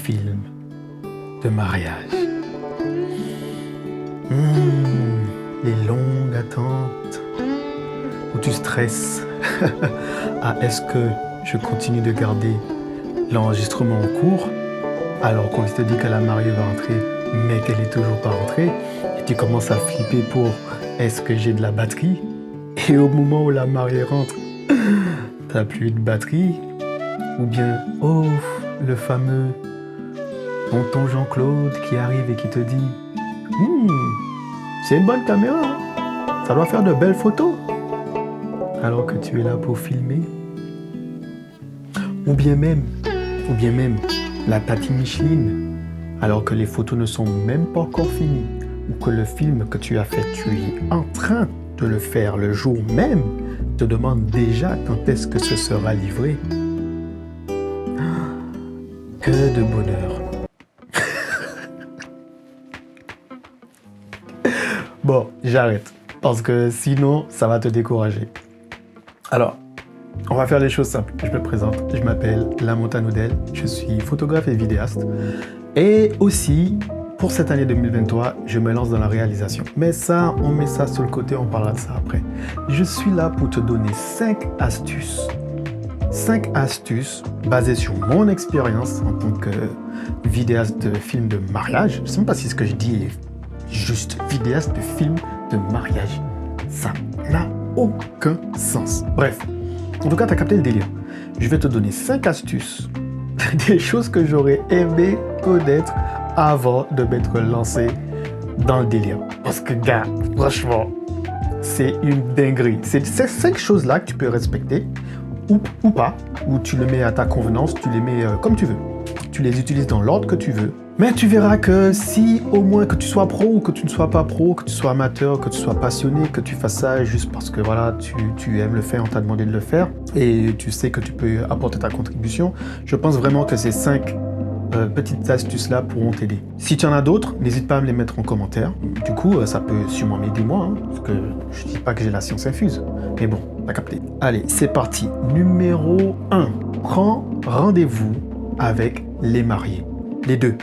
film de mariage. Les longues attentes où tu stresses. Ah, est-ce que je continue de garder l'enregistrement en cours alors qu'on te dit que la mariée va rentrer mais qu'elle n'est toujours pas rentrée et tu commences à flipper pour est-ce que j'ai de la batterie et au moment où la mariée rentre t'as plus de batterie ou bien oh le fameux tonton Jean-Claude qui arrive et qui te dit c'est une bonne caméra, hein? Ça doit faire de belles photos alors que tu es là pour filmer. Ou bien même la tati Micheline, alors que les photos ne sont même pas encore finies, ou que le film que tu as fait, tu es en train de le faire le jour même, te demande déjà quand est-ce que ce sera livré. Que de bonheur. Bon, j'arrête, parce que sinon, ça va te décourager. Alors, on va faire les choses simples. Je me présente, je m'appelle Lamontagne Odel, je suis photographe et vidéaste. Et aussi, pour cette année 2023, je me lance dans la réalisation. Mais ça, on met ça sur le côté, on parlera de ça après. Je suis là pour te donner 5 astuces. 5 astuces basées sur mon expérience en tant que vidéaste de films de mariage. Je ne sais même pas si ce que je dis est juste vidéaste de films de mariage. Ça n'a aucun sens. Bref. En tout cas, tu as capté le délire. Je vais te donner 5 astuces, des choses que j'aurais aimé connaître avant de m'être lancé dans le délire. Parce que, gars, franchement, c'est une dinguerie. C'est ces 5 choses-là que tu peux respecter ou pas, ou tu les mets à ta convenance, tu les mets comme tu veux. Tu les utilises dans l'ordre que tu veux. Mais tu verras que si au moins que tu sois pro ou que tu ne sois pas pro, que tu sois amateur, que tu sois passionné, que tu fasses ça juste parce que voilà, tu aimes le faire, on t'a demandé de le faire et tu sais que tu peux apporter ta contribution, je pense vraiment que ces 5 petites astuces-là pourront t'aider. Si tu en as d'autres, n'hésite pas à me les mettre en commentaire. Du coup, ça peut sûrement m'aider moi, hein, parce que je dis pas que j'ai la science infuse. Mais bon, t'as capté. Allez, c'est parti. Numéro 1. Prends rendez-vous avec les mariés. Les deux.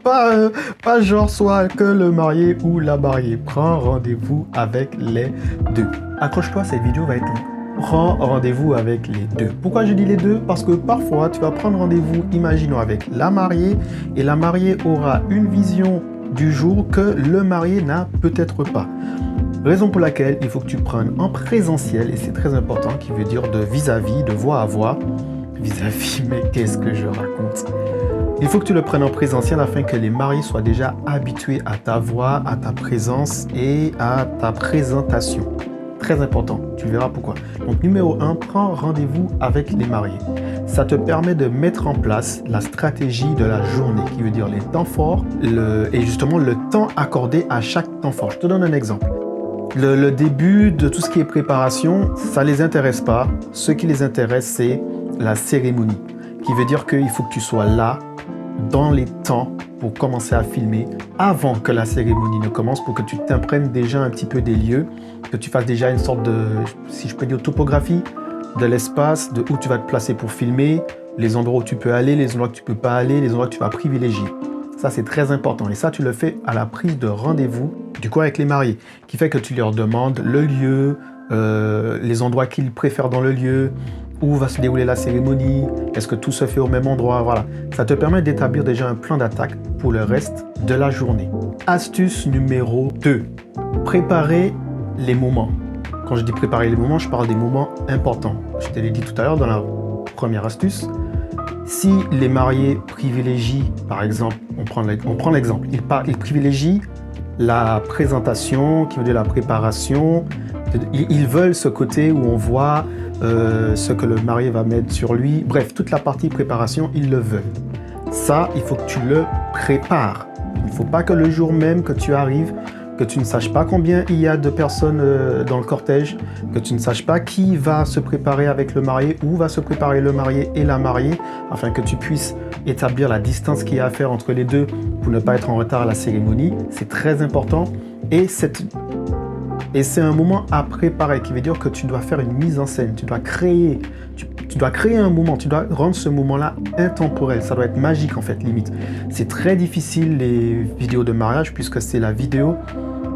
Pas genre soit que le marié ou la mariée. Prends rendez-vous avec les deux. Accroche-toi, cette vidéo va être longue. Prends rendez-vous avec les deux. Pourquoi je dis les deux? Parce que parfois, tu vas prendre rendez-vous, imaginons, avec la mariée, et la mariée aura une vision du jour que le marié n'a peut-être pas. Raison pour laquelle il faut que tu prennes en présentiel, et c'est très important, qui veut dire de vis-à-vis, de voix à voix. Vis-à-vis, mais qu'est-ce que je raconte? Il faut que tu le prennes en présentiel afin que les mariés soient déjà habitués à ta voix, à ta présence et à ta présentation. Très important, tu verras pourquoi. Donc numéro 1, prends rendez-vous avec les mariés. Ça te permet de mettre en place la stratégie de la journée, qui veut dire les temps forts et justement le temps accordé à chaque temps fort. Je te donne un exemple. Le début de tout ce qui est préparation, ça ne les intéresse pas. Ce qui les intéresse, c'est la cérémonie, qui veut dire qu'il faut que tu sois là dans les temps pour commencer à filmer avant que la cérémonie ne commence, pour que tu t'imprègnes déjà un petit peu des lieux, que tu fasses déjà une sorte de, si je peux dire, topographie de l'espace, de où tu vas te placer pour filmer, les endroits où tu peux aller, les endroits que tu peux pas aller, les endroits que tu vas privilégier. Ça, c'est très important. Et ça, tu le fais à la prise de rendez-vous, du coup, avec les mariés, qui fait que tu leur demandes le lieu, les endroits qu'ils préfèrent dans le lieu, où va se dérouler la cérémonie, est-ce que tout se fait au même endroit, voilà. Ça te permet d'établir déjà un plan d'attaque pour le reste de la journée. Astuce numéro 2. Préparer les moments. Quand je dis préparer les moments, je parle des moments importants. Je te l'ai dit tout à l'heure dans la première astuce. Si les mariés privilégient, par exemple, on prend l'exemple, ils privilégient la présentation, qui veut dire la préparation. Ils veulent ce côté où on voit ce que le marié va mettre sur lui. Bref, toute la partie préparation, ils le veulent. Ça, il faut que tu le prépares. Il ne faut pas que le jour même que tu arrives, que tu ne saches pas combien il y a de personnes dans le cortège, que tu ne saches pas qui va se préparer avec le marié, où va se préparer le marié et la mariée, afin que tu puisses établir la distance qu'il y a à faire entre les deux pour ne pas être en retard à la cérémonie. C'est très important. Et c'est un moment à préparer, qui veut dire que tu dois faire une mise en scène, tu dois créer, Tu dois créer un moment, tu dois rendre ce moment-là intemporel. Ça doit être magique en fait, limite. C'est très difficile les vidéos de mariage puisque c'est la vidéo,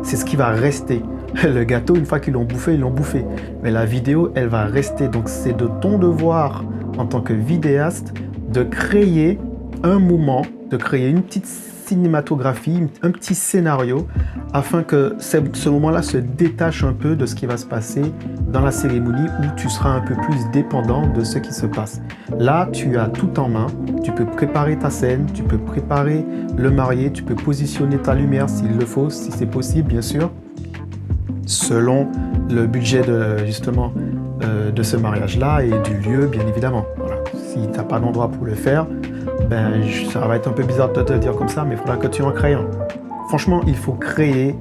c'est ce qui va rester. Le gâteau, une fois qu'ils l'ont bouffé, ils l'ont bouffé. Mais la vidéo, elle va rester. Donc c'est de ton devoir en tant que vidéaste de créer un moment, de créer une petite cinématographie, un petit scénario, afin que ce moment-là se détache un peu de ce qui va se passer dans la cérémonie où tu seras un peu plus dépendant de ce qui se passe. Là, tu as tout en main, tu peux préparer ta scène, tu peux préparer le marié, tu peux positionner ta lumière s'il le faut, si c'est possible, bien sûr, selon le budget justement de ce mariage-là et du lieu, bien évidemment. Voilà. Si tu n'as pas d'endroit pour le faire, ben, ça va être un peu bizarre de te le dire comme ça, mais il faudra que tu en crées un. Franchement, il faut créer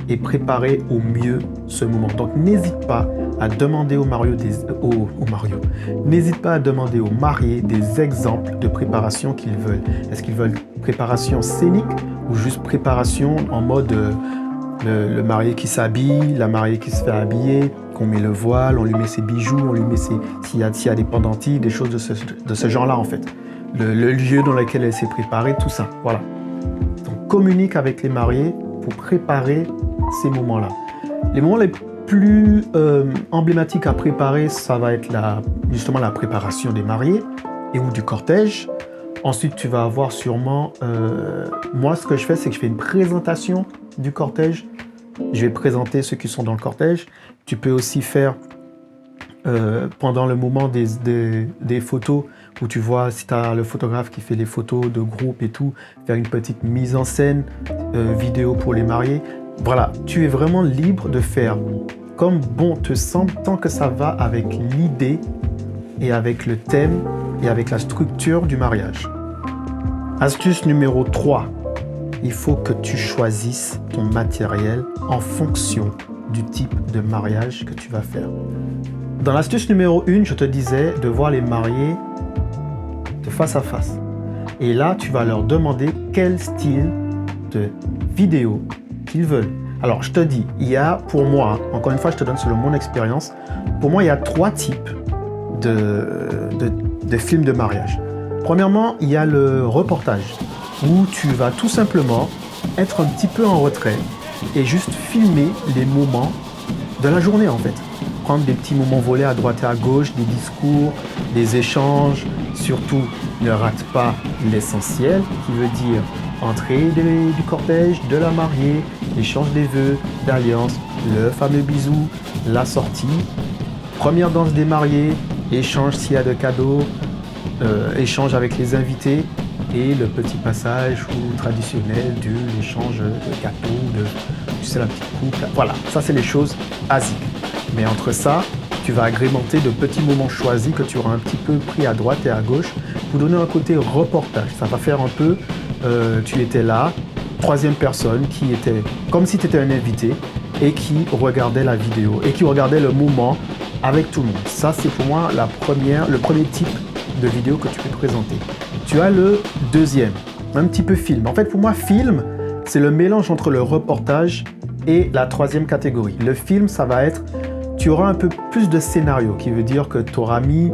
et préparer au mieux ce moment. Donc, n'hésite pas à demander n'hésite pas à demander aux mariés des exemples de préparation qu'ils veulent. Est-ce qu'ils veulent préparation scénique ou juste préparation en mode le marié qui s'habille, la mariée qui se fait habiller, qu'on met le voile, on lui met ses bijoux, on lui met s'il y a des pendentifs, des choses de ce genre-là en fait. Le lieu dans lequel elle s'est préparée, tout ça, voilà. Donc communique avec les mariés pour préparer ces moments-là. Les moments les plus emblématiques à préparer, ça va être justement la préparation des mariés et ou du cortège. Ensuite, tu vas avoir sûrement... moi, ce que je fais, c'est que je fais une présentation du cortège. Je vais présenter ceux qui sont dans le cortège. Tu peux aussi faire, pendant le moment des photos, où tu vois, si tu as le photographe qui fait les photos de groupe et tout, faire une petite mise en scène vidéo pour les mariés. Voilà, tu es vraiment libre de faire comme bon te semble, tant que ça va avec l'idée et avec le thème et avec la structure du mariage. Astuce numéro 3. Il faut que tu choisisses ton matériel en fonction du type de mariage que tu vas faire. Dans l'astuce numéro 1, je te disais de voir les mariés de face à face. Et là, tu vas leur demander quel style de vidéo qu'ils veulent. Alors, je te dis, il y a pour moi, encore une fois, je te donne selon mon expérience, pour moi, il y a 3 types de films de mariage. Premièrement, il y a le reportage, où tu vas tout simplement être un petit peu en retrait et juste filmer les moments de la journée, en fait. Prendre des petits moments volés à droite et à gauche, des discours, des échanges. Surtout, ne rate pas l'essentiel, qui veut dire entrée du cortège, de la mariée, échange des vœux, d'alliance, le fameux bisou, la sortie, première danse des mariés, échange s'il y a de cadeaux, échange avec les invités et le petit passage traditionnel de l'échange de gâteaux, tu sais, la petite coupe. Voilà, ça c'est les choses basiques. Mais entre ça, tu vas agrémenter de petits moments choisis que tu auras un petit peu pris à droite et à gauche pour donner un côté reportage. Ça va faire un peu, tu étais là, troisième personne qui était comme si tu étais un invité et qui regardait la vidéo et qui regardait le moment avec tout le monde. Ça, c'est pour moi le premier type de vidéo que tu peux présenter. Tu as le deuxième, un petit peu film. En fait, pour moi, film, c'est le mélange entre le reportage et la troisième catégorie. Le film, ça va être, tu auras un peu plus de scénario, qui veut dire que tu auras mis,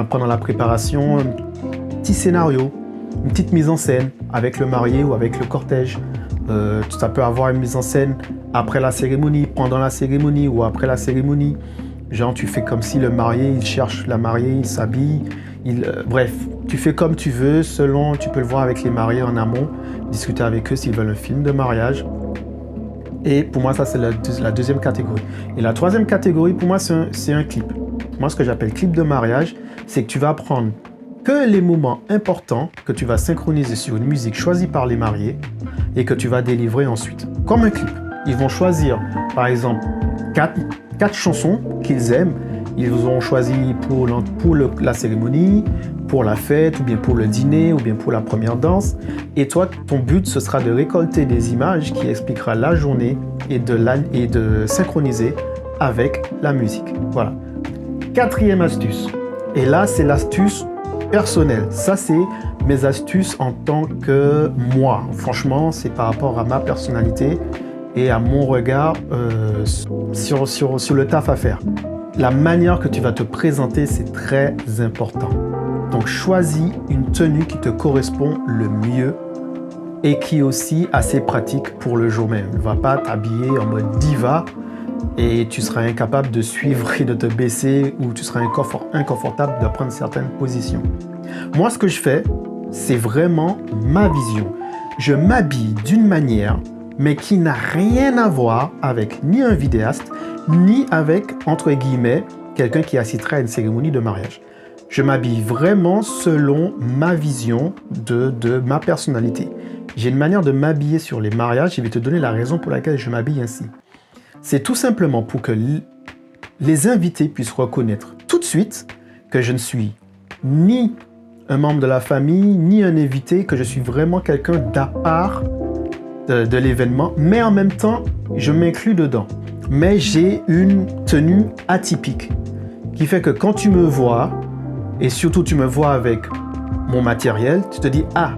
pendant la préparation, un petit scénario, une petite mise en scène avec le marié ou avec le cortège. Ça peut avoir une mise en scène après la cérémonie, pendant la cérémonie ou après la cérémonie. Genre, tu fais comme si le marié, il cherche la mariée, il s'habille. Bref, tu fais comme tu veux, tu peux le voir avec les mariés en amont, discuter avec eux s'ils veulent un film de mariage. Et pour moi, ça, c'est la deuxième catégorie. Et la troisième catégorie, pour moi, c'est un clip. Moi, ce que j'appelle clip de mariage, c'est que tu vas prendre que les moments importants que tu vas synchroniser sur une musique choisie par les mariés et que tu vas délivrer ensuite. Comme un clip. Ils vont choisir, par exemple, quatre chansons qu'ils aiment. Ils ont choisi pour la cérémonie, pour la fête, ou bien pour le dîner, ou bien pour la première danse. Et toi, ton but, ce sera de récolter des images qui expliquera la journée et de synchroniser avec la musique. Voilà. Quatrième astuce. Et là, c'est l'astuce personnelle. Ça, c'est mes astuces en tant que moi. Franchement, c'est par rapport à ma personnalité et à mon regard sur le taf à faire. la manière que tu vas te présenter, c'est très important. Donc, choisis une tenue qui te correspond le mieux et qui est aussi assez pratique pour le jour même. Ne va pas t'habiller en mode diva et tu seras incapable de suivre et de te baisser ou tu seras inconfortable de prendre certaines positions. Moi, ce que je fais, c'est vraiment ma vision. Je m'habille d'une manière, mais qui n'a rien à voir avec ni un vidéaste, ni avec, entre guillemets, quelqu'un qui assisterait à une cérémonie de mariage. Je m'habille vraiment selon ma vision de ma personnalité. J'ai une manière de m'habiller sur les mariages. Je vais te donner la raison pour laquelle je m'habille ainsi. C'est tout simplement pour que les invités puissent reconnaître tout de suite que je ne suis ni un membre de la famille, ni un invité, que je suis vraiment quelqu'un d'à part de l'événement, mais en même temps, je m'inclus dedans. Mais j'ai une tenue atypique, qui fait que quand tu me vois, et surtout tu me vois avec mon matériel, tu te dis « Ah,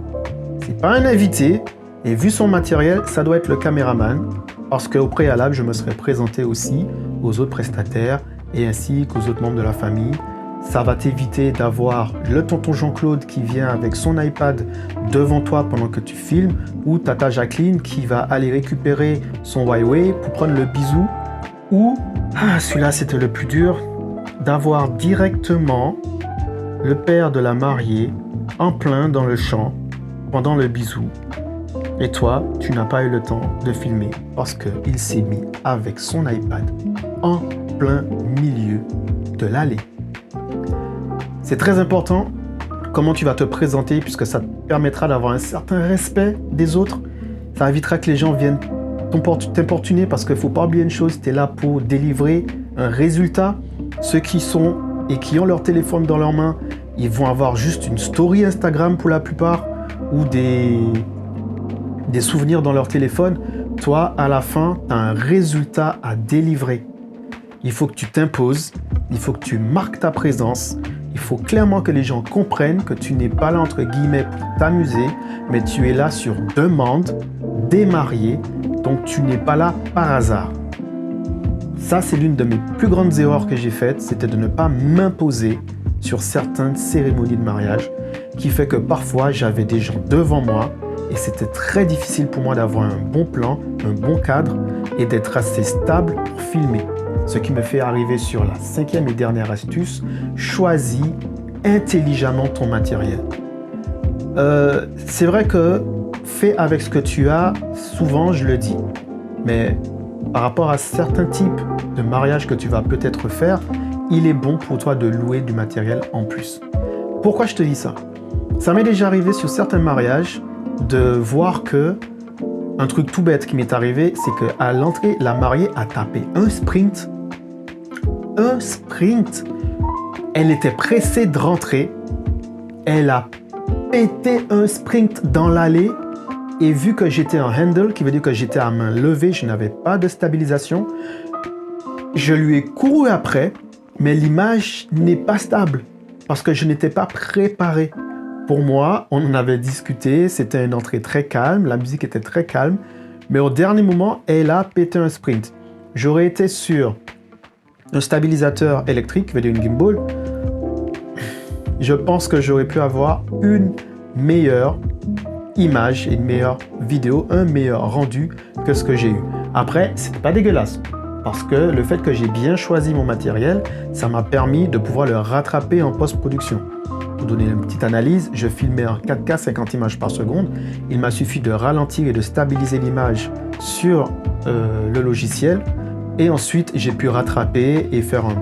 c'est pas un invité, et vu son matériel, ça doit être le caméraman, parce qu'au préalable, je me serais présenté aussi aux autres prestataires, et ainsi qu'aux autres membres de la famille. Ça va t'éviter d'avoir le tonton Jean-Claude qui vient avec son iPad devant toi pendant que tu filmes, ou tata Jacqueline qui va aller récupérer son Huawei pour prendre le bisou, ou, celui-là c'était le plus dur, d'avoir directement le père de la mariée en plein dans le champ pendant le bisou. Et toi, tu n'as pas eu le temps de filmer parce qu'il s'est mis avec son iPad en plein milieu de l'allée. C'est très important comment tu vas te présenter puisque ça te permettra d'avoir un certain respect des autres. Ça évitera que les gens viennent t'importuner parce qu'il ne faut pas oublier une chose, tu es là pour délivrer un résultat. Ceux qui sont et qui ont leur téléphone dans leurs mains, ils vont avoir juste une story Instagram pour la plupart ou des souvenirs dans leur téléphone. Toi, à la fin, tu as un résultat à délivrer. Il faut que tu t'imposes, il faut que tu marques ta présence. Il faut clairement que les gens comprennent que tu n'es pas là entre guillemets pour t'amuser, mais tu es là sur demande des mariés, donc tu n'es pas là par hasard. Ça, c'est l'une de mes plus grandes erreurs que j'ai faites, c'était de ne pas m'imposer sur certaines cérémonies de mariage, qui fait que parfois j'avais des gens devant moi et c'était très difficile pour moi d'avoir un bon plan, un bon cadre et d'être assez stable pour filmer. Ce qui me fait arriver sur la 5e et dernière astuce, choisis intelligemment ton matériel. C'est vrai que fais avec ce que tu as, souvent je le dis, mais par rapport à certains types de mariages que tu vas peut-être faire, il est bon pour toi de louer du matériel en plus. Pourquoi je te dis ça? Ça m'est déjà arrivé sur certains mariages de voir que un truc tout bête qui m'est arrivé, c'est qu'à l'entrée, la mariée a tapé un sprint. Un sprint. Elle était pressée de rentrer. Elle a pété un sprint dans l'allée. Et vu que j'étais en handle, qui veut dire que j'étais à main levée, je n'avais pas de stabilisation, je lui ai couru après, mais l'image n'est pas stable parce que je n'étais pas préparé. Pour moi, on en avait discuté, c'était une entrée très calme, la musique était très calme, mais au dernier moment, elle a pété un sprint. J'aurais été sur un stabilisateur électrique, qui veut dire une gimbal, je pense que j'aurais pu avoir une meilleure image et une meilleure vidéo, un meilleur rendu que ce que j'ai eu. Après, c'était pas dégueulasse parce que le fait que j'ai bien choisi mon matériel, ça m'a permis de pouvoir le rattraper en post-production. Pour donner une petite analyse, je filmais en 4K 50 images par seconde. Il m'a suffi de ralentir et de stabiliser l'image sur le logiciel et ensuite j'ai pu rattraper et faire un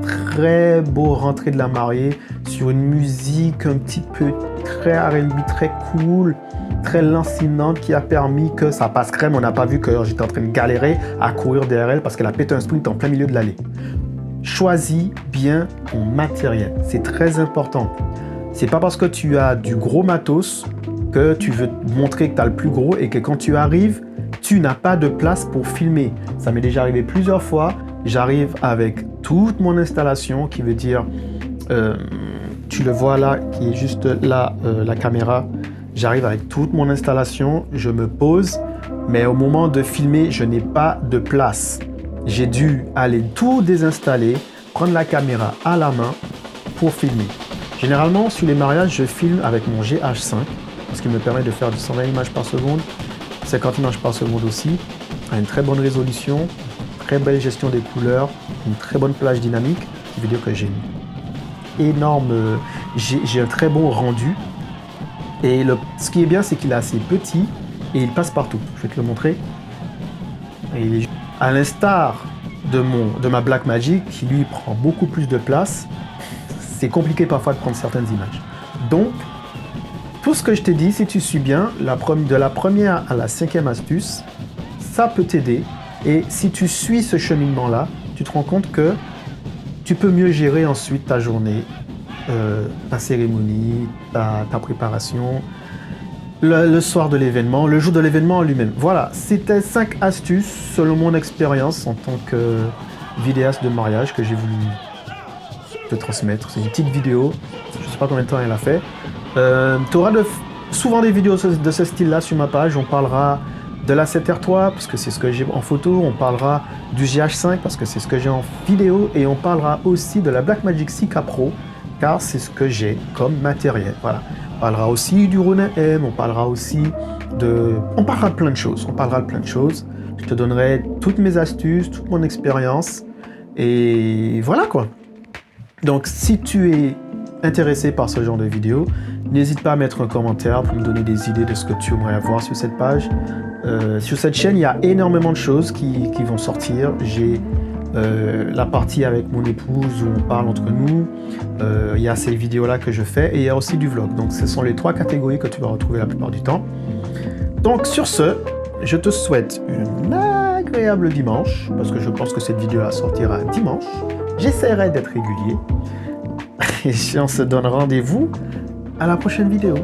très beau rentrée de la mariée sur une musique un petit peu très R&B, très cool, très lancinante qui a permis que ça passe crème. On n'a pas vu que j'étais en train de galérer à courir derrière elle parce qu'elle a pété un sprint en plein milieu de l'allée. Choisis bien ton matériel, c'est très important. C'est pas parce que tu as du gros matos que tu veux montrer que tu as le plus gros et que quand tu arrives, tu n'as pas de place pour filmer. Ça m'est déjà arrivé plusieurs fois. J'arrive avec toute mon installation qui veut dire, tu le vois là, qui est juste là, la caméra. J'arrive avec toute mon installation, je me pose, mais au moment de filmer, je n'ai pas de place. J'ai dû aller tout désinstaller, prendre la caméra à la main pour filmer. Généralement, sur les mariages, je filme avec mon GH5, ce qui me permet de faire du 120 images par seconde, 50 images par seconde aussi, à une très bonne résolution, très belle gestion des couleurs, une très bonne plage dynamique, une vidéo que j'ai énorme, j'ai un très bon rendu. Et ce qui est bien, c'est qu'il est assez petit et il passe partout. Je vais te le montrer. Et à l'instar de ma Blackmagic, qui lui prend beaucoup plus de place, c'est compliqué parfois de prendre certaines images. Donc, tout ce que je t'ai dit, si tu suis bien, de la première à la 5e astuce, ça peut t'aider. Et si tu suis ce cheminement-là, tu te rends compte que tu peux mieux gérer ensuite ta journée, ta cérémonie, ta préparation, le soir de l'événement, le jour de l'événement en lui-même. Voilà, c'était 5 astuces selon mon expérience en tant que vidéaste de mariage que j'ai voulu te transmettre. C'est une petite vidéo, je ne sais pas combien de temps elle a fait. Tu auras souvent des vidéos de ce style-là sur ma page. On parlera de la 7R3 parce que c'est ce que j'ai en photo. On parlera du GH5 parce que c'est ce que j'ai en vidéo. Et on parlera aussi de la Blackmagic 6K Pro car c'est ce que j'ai comme matériel. Voilà. On parlera aussi du Ronin M. On parlera aussi on parlera de plein de choses. Je te donnerai toutes mes astuces, toute mon expérience. Et voilà quoi. Donc si tu es intéressé par ce genre de vidéo, n'hésite pas à mettre un commentaire pour me donner des idées de ce que tu aimerais voir sur cette page. Sur cette chaîne, il y a énormément de choses qui vont sortir. J'ai la partie avec mon épouse où on parle entre nous. Il y a ces vidéos-là que je fais et il y a aussi du vlog. Donc ce sont les 3 catégories que tu vas retrouver la plupart du temps. Donc sur ce, je te souhaite un agréable dimanche parce que je pense que cette vidéo-là sortira dimanche. J'essaierai d'être régulier. Et on se donne rendez-vous à la prochaine vidéo.